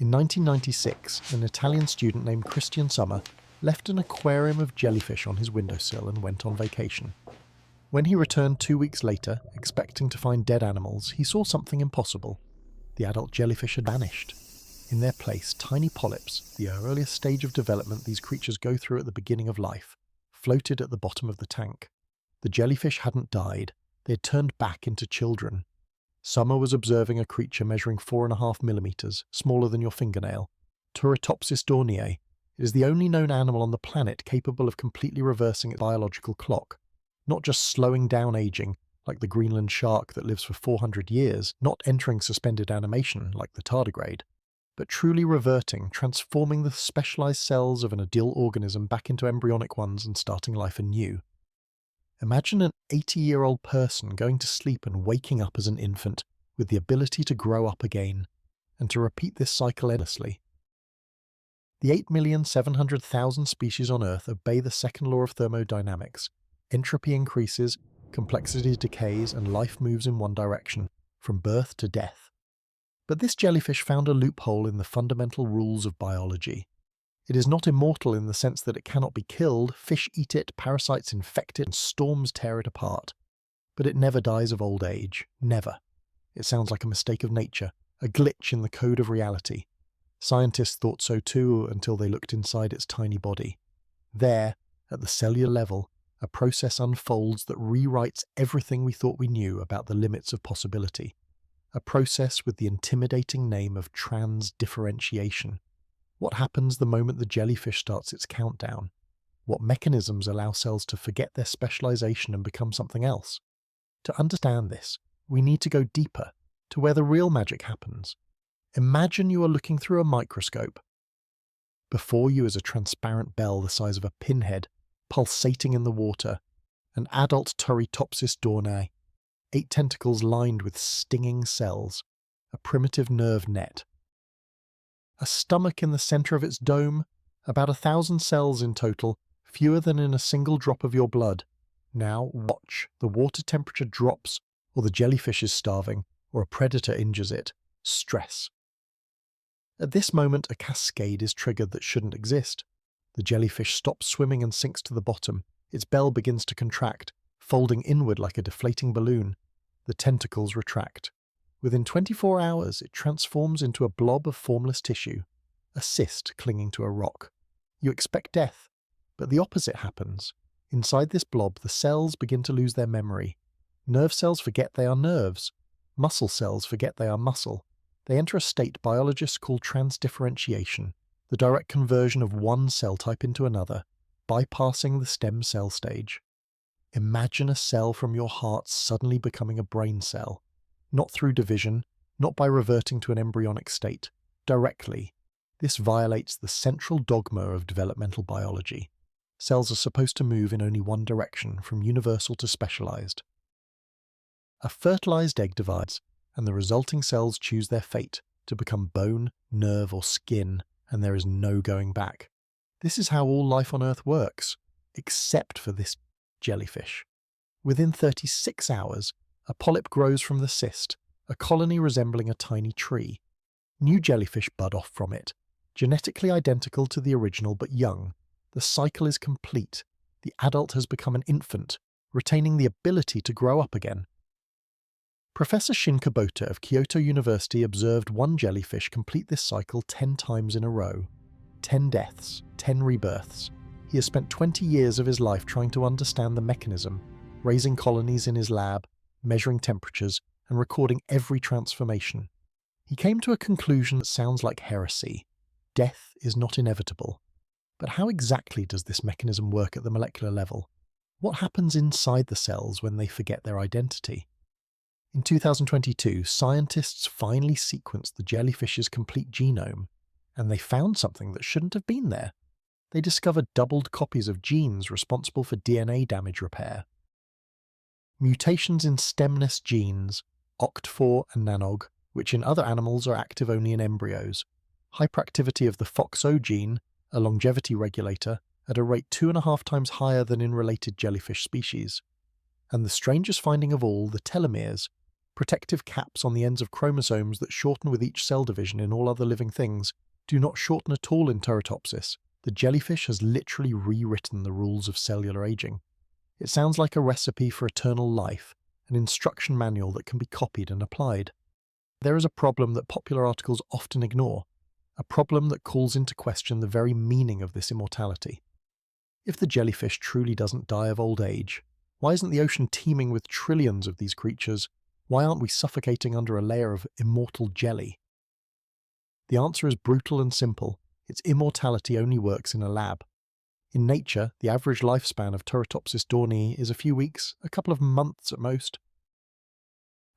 In 1996, an Italian student named Christian Sommer left an aquarium of jellyfish on his windowsill and went on vacation. When he returned 2 weeks later, expecting to find dead animals, he saw something impossible. The adult jellyfish had vanished. In their place, tiny polyps, the earliest stage of development these creatures go through at the beginning of life, floated at the bottom of the tank. The jellyfish hadn't died. They had turned back into children. Sommer was observing a creature measuring 4.5 millimeters, smaller than your fingernail. Turritopsis dorniae. It is the only known animal on the planet capable of completely reversing its biological clock. Not just slowing down aging, like the Greenland shark that lives for 400 years, not entering suspended animation, like the tardigrade, but truly reverting, transforming the specialized cells of an ideal organism back into embryonic ones and starting life anew. Imagine an 80-year-old person going to sleep and waking up as an infant with the ability to grow up again, and to repeat this cycle endlessly. The 8,700,000 species on Earth obey the second law of thermodynamics. Entropy increases, complexity decays, and life moves in one direction, from birth to death. But this jellyfish found a loophole in the fundamental rules of biology. It is not immortal in the sense that it cannot be killed, fish eat it, parasites infect it, and storms tear it apart. But it never dies of old age. Never. It sounds like a mistake of nature, a glitch in the code of reality. Scientists thought so too until they looked inside its tiny body. There, at the cellular level, a process unfolds that rewrites everything we thought we knew about the limits of possibility. A process with the intimidating name of transdifferentiation. What happens the moment the jellyfish starts its countdown? What mechanisms allow cells to forget their specialization and become something else? To understand this, we need to go deeper, to where the real magic happens. Imagine you are looking through a microscope. Before you is a transparent bell the size of a pinhead, pulsating in the water, an adult Turritopsis dorniae, 8 tentacles lined with stinging cells, a primitive nerve net. A stomach in the center of its dome, about 1,000 cells in total, fewer than in a single drop of your blood. Now watch, the water temperature drops, or the jellyfish is starving, or a predator injures it. Stress. At this moment, a cascade is triggered that shouldn't exist. The jellyfish stops swimming and sinks to the bottom. Its bell begins to contract, folding inward like a deflating balloon. The tentacles retract. Within 24 hours, it transforms into a blob of formless tissue, a cyst clinging to a rock. You expect death, but the opposite happens. Inside this blob, the cells begin to lose their memory. Nerve cells forget they are nerves. Muscle cells forget they are muscle. They enter a state biologists call transdifferentiation, the direct conversion of one cell type into another, bypassing the stem cell stage. Imagine a cell from your heart suddenly becoming a brain cell. Not through division, not by reverting to an embryonic state. Directly. This violates the central dogma of developmental biology. Cells are supposed to move in only one direction, from universal to specialized. A fertilized egg divides, and the resulting cells choose their fate, to become bone, nerve, or skin, and there is no going back. This is how all life on Earth works, except for this jellyfish. Within 36 hours, a polyp grows from the cyst, a colony resembling a tiny tree. New jellyfish bud off from it, genetically identical to the original but young. The cycle is complete. The adult has become an infant, retaining the ability to grow up again. Professor Shin Kubota of Kyoto University observed one jellyfish complete this cycle 10 times in a row. 10 deaths, 10 rebirths. He has spent 20 years of his life trying to understand the mechanism, raising colonies in his lab, measuring temperatures, and recording every transformation. He came to a conclusion that sounds like heresy. Death is not inevitable. But how exactly does this mechanism work at the molecular level? What happens inside the cells when they forget their identity? In 2022, scientists finally sequenced the jellyfish's complete genome, and they found something that shouldn't have been there. They discovered doubled copies of genes responsible for DNA damage repair. Mutations in stemness genes, OCT4 and NANOG, which in other animals are active only in embryos. Hyperactivity of the FOXO gene, a longevity regulator, at a rate 2.5 times higher than in related jellyfish species. And the strangest finding of all, the telomeres, Protective caps on the ends of chromosomes that shorten with each cell division in all other living things do not shorten at all in Turritopsis. The jellyfish has literally rewritten the rules of cellular aging. It sounds like a recipe for eternal life, an instruction manual that can be copied and applied. There is a problem that popular articles often ignore, a problem that calls into question the very meaning of this immortality. If the jellyfish truly doesn't die of old age, why isn't the ocean teeming with trillions of these creatures? Why aren't we suffocating under a layer of immortal jelly? The answer is brutal and simple. Its immortality only works in a lab. In nature, the average lifespan of Turritopsis dohrnii is a few weeks, a couple of months at most.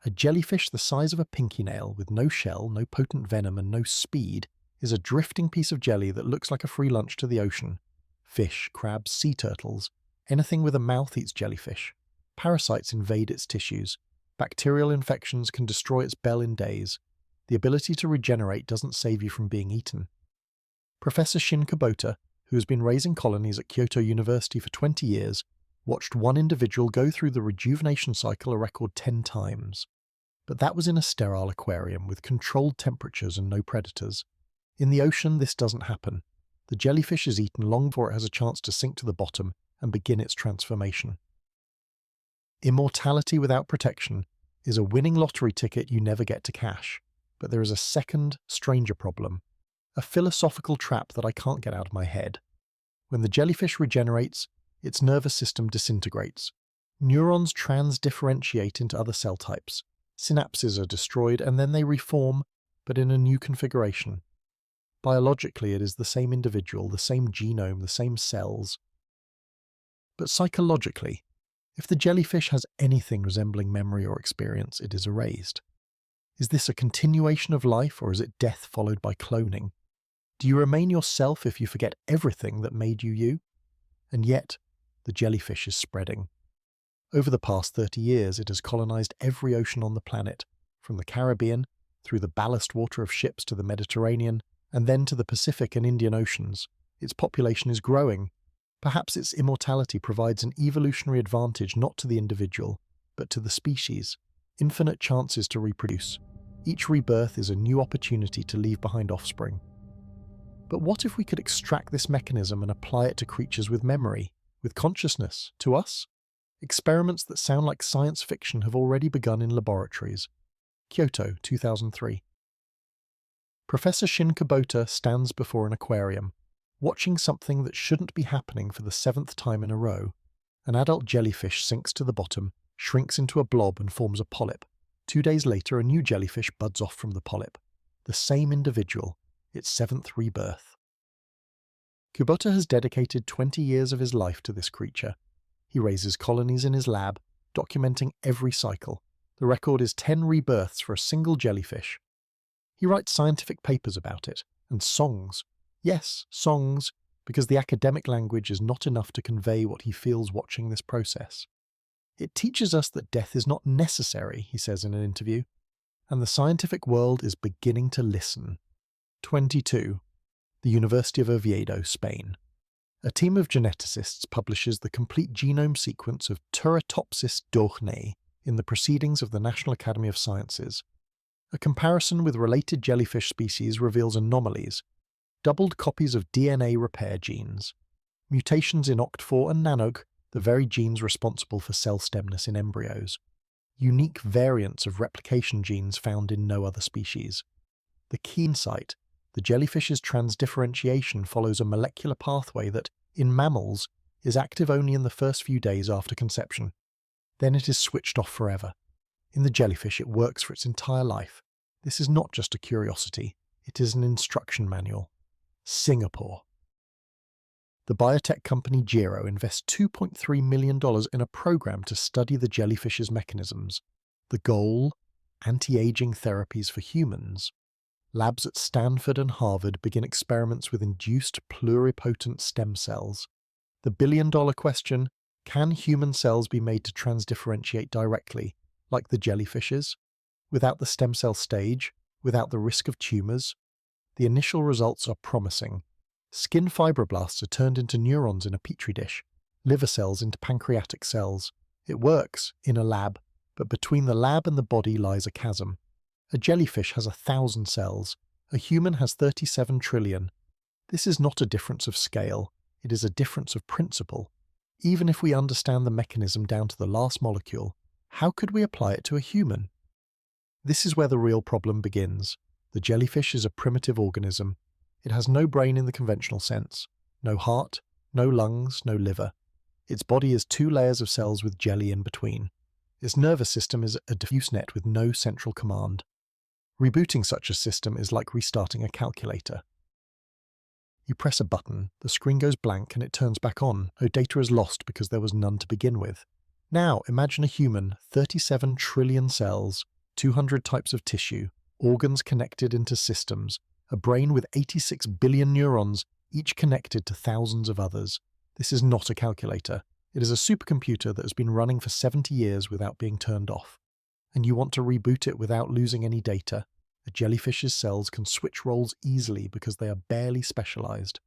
A jellyfish the size of a pinky nail, with no shell, no potent venom, and no speed, is a drifting piece of jelly that looks like a free lunch to the ocean. Fish, crabs, sea turtles. Anything with a mouth eats jellyfish. Parasites invade its tissues. Bacterial infections can destroy its bell in days. The ability to regenerate doesn't save you from being eaten. Professor Shin Kubota, who has been raising colonies at Kyoto University for 20 years, watched one individual go through the rejuvenation cycle a record 10 times. But that was in a sterile aquarium with controlled temperatures and no predators. In the ocean, this doesn't happen. The jellyfish is eaten long before it has a chance to sink to the bottom and begin its transformation. Immortality without protection is a winning lottery ticket you never get to cash. But there is a second, stranger problem. A philosophical trap that I can't get out of my head. When the jellyfish regenerates, its nervous system disintegrates. Neurons transdifferentiate into other cell types. Synapses are destroyed and then they reform, but in a new configuration. Biologically, it is the same individual, the same genome, the same cells. But psychologically, if the jellyfish has anything resembling memory or experience, it is erased. Is this a continuation of life, or is it death followed by cloning? Do you remain yourself if you forget everything that made you you? And yet, the jellyfish is spreading. Over the past 30 years, it has colonized every ocean on the planet, from the Caribbean, through the ballast water of ships to the Mediterranean, and then to the Pacific and Indian Oceans. Its population is growing. Perhaps its immortality provides an evolutionary advantage not to the individual, but to the species. Infinite chances to reproduce. Each rebirth is a new opportunity to leave behind offspring. But what if we could extract this mechanism and apply it to creatures with memory, with consciousness, to us? Experiments that sound like science fiction have already begun in laboratories. Kyoto, 2003. Professor Shin Kubota stands before an aquarium, watching something that shouldn't be happening for the 7th time in a row. An adult jellyfish sinks to the bottom, shrinks into a blob and forms a polyp. 2 days later, a new jellyfish buds off from the polyp. The same individual, its 7th rebirth. Kubota has dedicated 20 years of his life to this creature. He raises colonies in his lab, documenting every cycle. The record is 10 rebirths for a single jellyfish. He writes scientific papers about it, and songs. Yes, songs, because the academic language is not enough to convey what he feels watching this process. It teaches us that death is not necessary, he says in an interview, and the scientific world is beginning to listen. 22. The University of Oviedo, Spain. A team of geneticists publishes the complete genome sequence of Turritopsis dohrnii in the Proceedings of the National Academy of Sciences. A comparison with related jellyfish species reveals anomalies, doubled copies of DNA repair genes, mutations in OCT4 and NANOG, the very genes responsible for cell stemness in embryos, unique variants of replication genes found in no other species. The key insight: the jellyfish's transdifferentiation follows a molecular pathway that, in mammals, is active only in the first few days after conception. Then it is switched off forever. In the jellyfish, it works for its entire life. This is not just a curiosity, it is an instruction manual. Singapore. The biotech company Gero invests $2.3 million in a program to study the jellyfish's mechanisms. The goal? Anti-aging therapies for humans. Labs at Stanford and Harvard begin experiments with induced pluripotent stem cells. The billion-dollar question: can human cells be made to transdifferentiate directly, like the jellyfish's? Without the stem cell stage, without the risk of tumours? The initial results are promising. Skin fibroblasts are turned into neurons in a petri dish, liver cells into pancreatic cells. It works, in a lab, But between the lab and the body lies a chasm. A jellyfish has 1,000 cells. A human has 37 trillion. This is not a difference of scale. It is a difference of principle. Even if we understand the mechanism down to the last molecule, how could we apply it to a human? This is where the real problem begins. The jellyfish is a primitive organism. It has no brain in the conventional sense, no heart, no lungs, no liver. Its body is 2 layers of cells with jelly in between. Its nervous system is a diffuse net with no central command. Rebooting such a system is like restarting a calculator. You press a button, the screen goes blank and it turns back on. No data is lost because there was none to begin with. Now imagine a human, 37 trillion cells, 200 types of tissue, organs connected into systems, a brain with 86 billion neurons, each connected to thousands of others. This is not a calculator. It is a supercomputer that has been running for 70 years without being turned off. And you want to reboot it without losing any data. A jellyfish's cells can switch roles easily because they are barely specialized.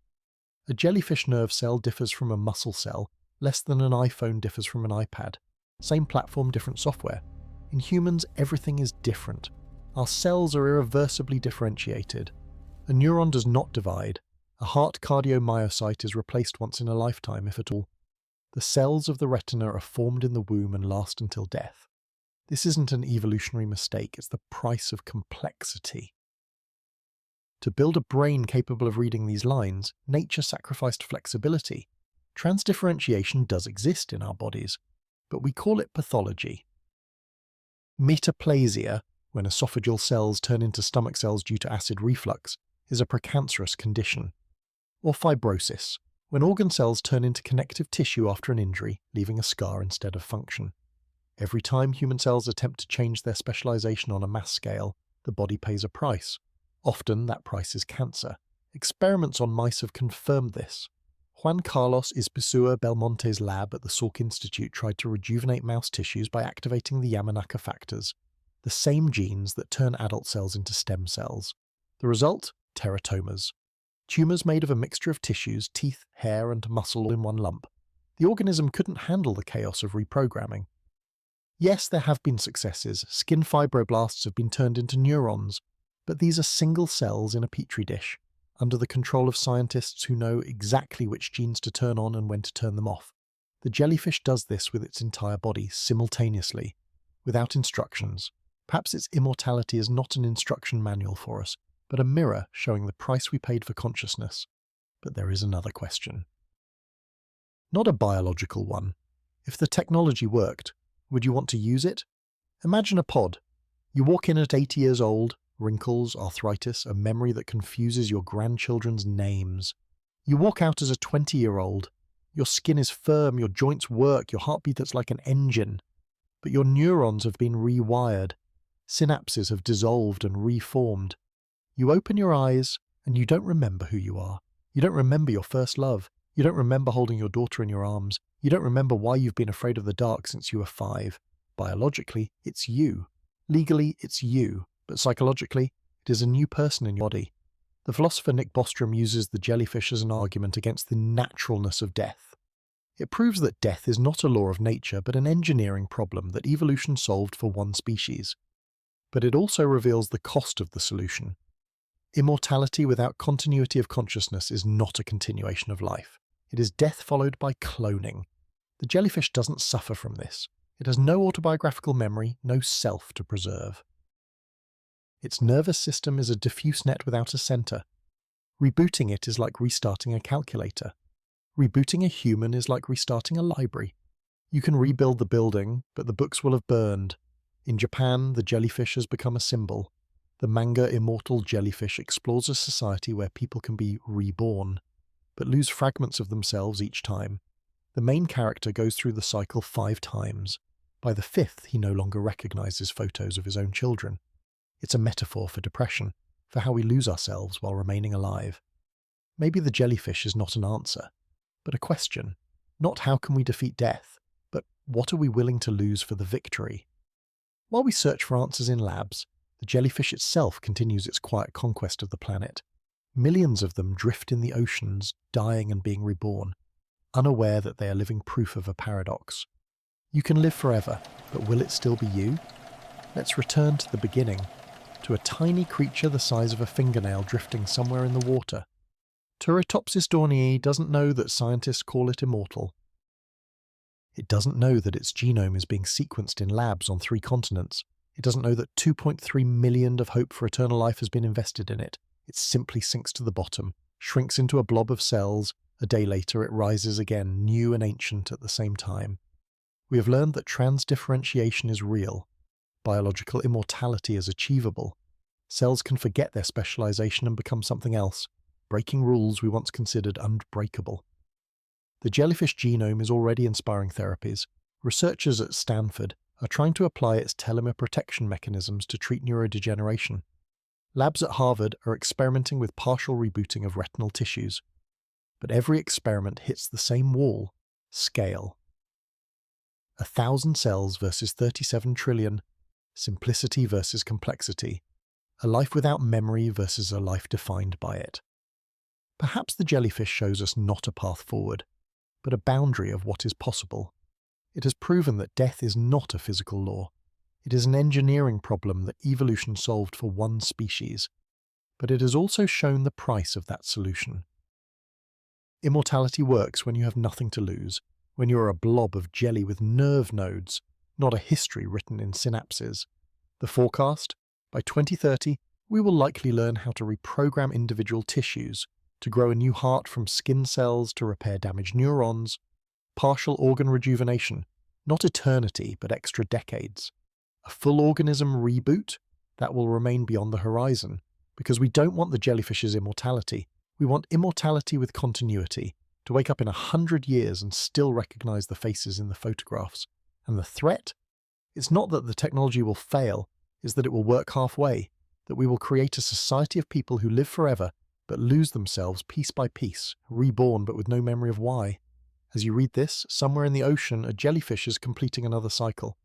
A jellyfish nerve cell differs from a muscle cell, less than an iPhone differs from an iPad. Same platform, different software. In humans, everything is different. Our cells are irreversibly differentiated. A neuron does not divide. A heart cardiomyocyte is replaced once in a lifetime, if at all. The cells of the retina are formed in the womb and last until death. This isn't an evolutionary mistake, it's the price of complexity. To build a brain capable of reading these lines, nature sacrificed flexibility. Transdifferentiation does exist in our bodies, but we call it pathology. Metaplasia, when esophageal cells turn into stomach cells due to acid reflux, is a precancerous condition. Or fibrosis, when organ cells turn into connective tissue after an injury, leaving a scar instead of function. Every time human cells attempt to change their specialization on a mass scale, the body pays a price. Often that price is cancer. Experiments on mice have confirmed this. Juan Carlos Izpisua Belmonte's lab at the Salk Institute tried to rejuvenate mouse tissues by activating the Yamanaka factors, the same genes that turn adult cells into stem cells. The result? Teratomas. Tumors made of a mixture of tissues, teeth, hair, and muscle all in one lump. The organism couldn't handle the chaos of reprogramming. Yes, there have been successes. Skin fibroblasts have been turned into neurons, but these are single cells in a petri dish, under the control of scientists who know exactly which genes to turn on and when to turn them off. The jellyfish does this with its entire body, simultaneously, without instructions. Perhaps its immortality is not an instruction manual for us, but a mirror showing the price we paid for consciousness. But there is another question. Not a biological one. If the technology worked, would you want to use it? Imagine a pod. You walk in at 80 years old, wrinkles, arthritis, a memory that confuses your grandchildren's names. You walk out as a 20-year-old. Your skin is firm, your joints work, your heart beats like an engine. But your neurons have been rewired. Synapses have dissolved and reformed. You open your eyes and you don't remember who you are. You don't remember your first love. You don't remember holding your daughter in your arms. You don't remember why you've been afraid of the dark since you were 5. Biologically, it's you. Legally, it's you. But psychologically, it is a new person in your body. The philosopher Nick Bostrom uses the jellyfish as an argument against the naturalness of death. It proves that death is not a law of nature, but an engineering problem that evolution solved for one species. But it also reveals the cost of the solution. Immortality without continuity of consciousness is not a continuation of life. It is death followed by cloning. The jellyfish doesn't suffer from this. It has no autobiographical memory, no self to preserve. Its nervous system is a diffuse net without a center. Rebooting it is like restarting a calculator. Rebooting a human is like restarting a library. You can rebuild the building, but the books will have burned. In Japan, the jellyfish has become a symbol. The manga Immortal Jellyfish explores a society where people can be reborn, but lose fragments of themselves each time. The main character goes through the cycle 5 times. By the 5th, he no longer recognizes photos of his own children. It's a metaphor for depression, for how we lose ourselves while remaining alive. Maybe the jellyfish is not an answer, but a question. Not how can we defeat death, but what are we willing to lose for the victory? While we search for answers in labs, the jellyfish itself continues its quiet conquest of the planet. Millions of them drift in the oceans, dying and being reborn, unaware that they are living proof of a paradox. You can live forever, but will it still be you? Let's return to the beginning, to a tiny creature the size of a fingernail drifting somewhere in the water. Turritopsis dohrnii doesn't know that scientists call it immortal. It doesn't know that its genome is being sequenced in labs on 3 continents. It doesn't know that 2.3 million of hope for eternal life has been invested in it. It simply sinks to the bottom, shrinks into a blob of cells. A day later it rises again, new and ancient at the same time. We have learned that transdifferentiation is real. Biological immortality is achievable. Cells can forget their specialization and become something else, breaking rules we once considered unbreakable. The jellyfish genome is already inspiring therapies. Researchers at Stanford are trying to apply its telomere protection mechanisms to treat neurodegeneration. Labs at Harvard are experimenting with partial rebooting of retinal tissues. But every experiment hits the same wall: scale. 1,000 cells versus 37 trillion. Simplicity versus complexity. A life without memory versus a life defined by it. Perhaps the jellyfish shows us not a path forward, but a boundary of what is possible. It has proven that death is not a physical law. It is an engineering problem that evolution solved for one species, but it has also shown the price of that solution. Immortality works when you have nothing to lose, when you are a blob of jelly with nerve nodes, not a history written in synapses. The forecast? By 2030, we will likely learn how to reprogram individual tissues, to grow a new heart from skin cells to repair damaged neurons. Partial organ rejuvenation, not eternity but extra decades. A full organism reboot? That will remain beyond the horizon, because we don't want the jellyfish's immortality. We want immortality with continuity, to wake up in 100 years and still recognize the faces in the photographs. And the threat? It's not that the technology will fail, it's that it will work halfway, that we will create a society of people who live forever but lose themselves piece by piece, reborn but with no memory of why. As you read this, somewhere in the ocean a jellyfish is completing another cycle.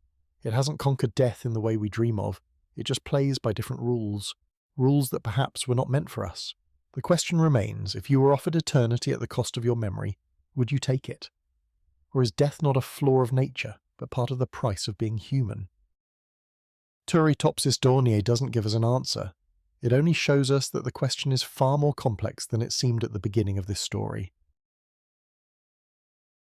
It hasn't conquered death in the way we dream of, it just plays by different rules, rules that perhaps were not meant for us. The question remains, if you were offered eternity at the cost of your memory, would you take it? Or is death not a flaw of nature, but part of the price of being human? Turritopsis dohrnii doesn't give us an answer. It only shows us that the question is far more complex than it seemed at the beginning of this story.